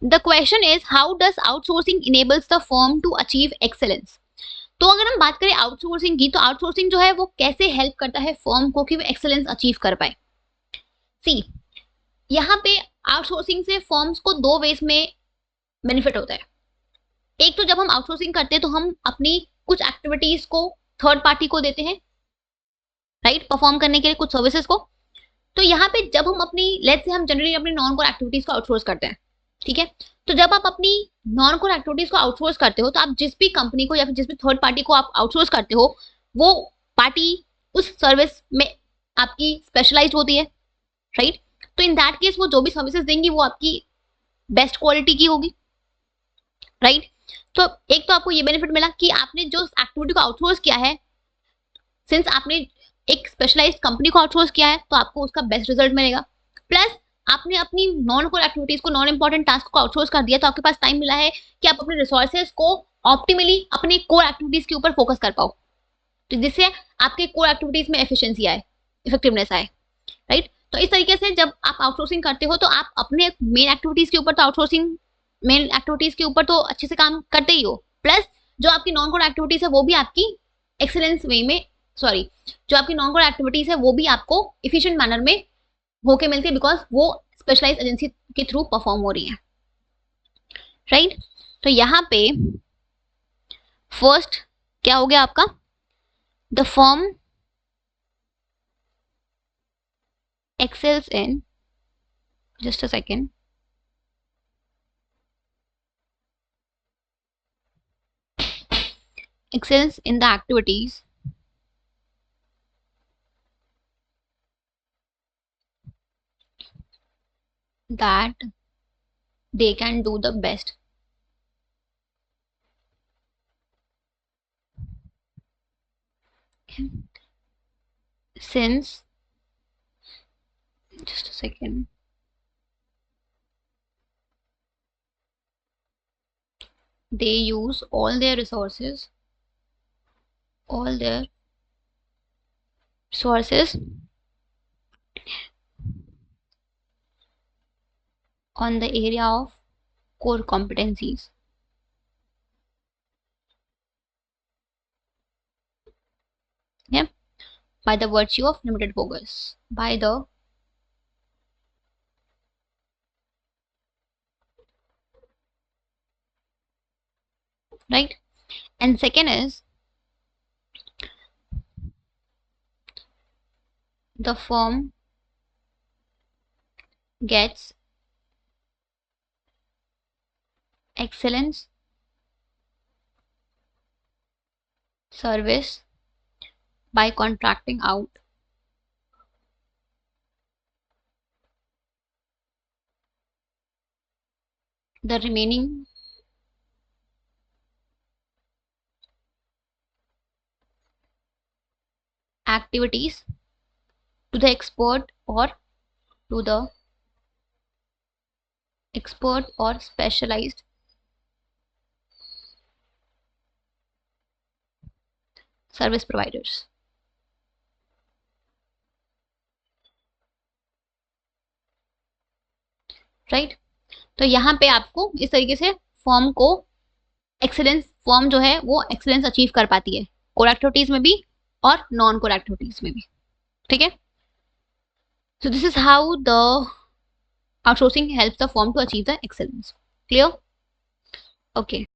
The question is how does outsourcing enables the firm to achieve excellence. तो अगर हम बात करें आउटसोर्सिंग की, तो आउटसोर्सिंग जो है वो कैसे हेल्प करता है फर्म को कि वो एक्सेलेंस अचीव कर पाए। सी, यहाँ पे आउटसोर्सिंग से फर्म्स को दो वेज में बेनिफिट होता है। एक तो जब हम आउटसोर्सिंग करते हैं तो हम अपनी कुछ एक्टिविटीज को थर्ड पार्टी को देते हैं, राइट, परफॉर्म करने के लिए कुछ सर्विसेज को। तो यहाँ पे जब हम अपनी, लेट्स से हम जनरली अपनी नॉन कोर एक्टिविटीज को आउटसोर्स करते हैं, ठीक है। तो जब आप अपनी नॉन कोर एक्टिविटीज को आउटसोर्स करते हो तो आप जिस भी कंपनी को या फिर जिस भी थर्ड पार्टी को आप आउटसोर्स करते हो, वो पार्टी उस सर्विस में आपकी स्पेशलाइज्ड होती है, राइट। तो इन दैट केस वो जो भी सर्विसेज देंगी वो आपकी बेस्ट क्वालिटी की होगी, राइट। तो एक तो आपको ये बेनिफिट मिला कि आपने जो एक्टिविटी को आउटसोर्स किया है, सिंस आपने एक स्पेशलाइज्ड कंपनी को आउटसोर्स किया है, तो आपको उसका बेस्ट रिजल्ट मिलेगा। प्लस आपने अपनी नॉन कोर एक्टिविटीज को, नॉन इंपॉर्टेंट टास्क को आउटसोर्स कर दिया, तो आपके पास टाइम मिला है कि आप अपने रिसोर्सेज को ऑप्टिमली अपने कोर एक्टिविटीज के ऊपर फोकस कर पाओ, तो जिससे आपके कोर एक्टिविटीज में एफिशिएंसी आए, इफेक्टिवनेस आए, राइट। तो इस तरीके से जब आप आउटसोर्सिंग करते हो तो आप अपने मेन एक्टिविटीज के ऊपर, तो आउटसोर्सिंग मेन एक्टिविटीज के ऊपर तो अच्छे से काम करते ही हो, प्लस जो आपकी नॉन कोर एक्टिविटीज है वो भी आपकी एक्सीलेंस वे में, सॉरी, जो आपकी नॉन कोर एक्टिविटीज है वो भी आपको इफिशिएंट मैनर में होके मिलती है, बिकॉज वो स्पेशलाइज एजेंसी के थ्रू परफॉर्म हो रही है, राइट। तो यहाँ पे फर्स्ट क्या हो गया आपका, the firm excels in, just a second, excels in the activities that they can do the best. Since, just a second, they use all their resources on the area of core competencies. Yeah, by the virtue of limited focus, by the right. And second is the firm gets excellence service by contracting out the remaining activities to the expert or specialized service providers, right. तो यहाँ पे आपको इस तरीके से form को excellence, form जो है वो एक्सीलेंस अचीव कर पाती है कोर एक्टिविटीज में भी और नॉन कोर एक्टिविटीज में भी, ठीक है। So this is how the outsourcing helps the firm to achieve the excellence. Clear? Okay.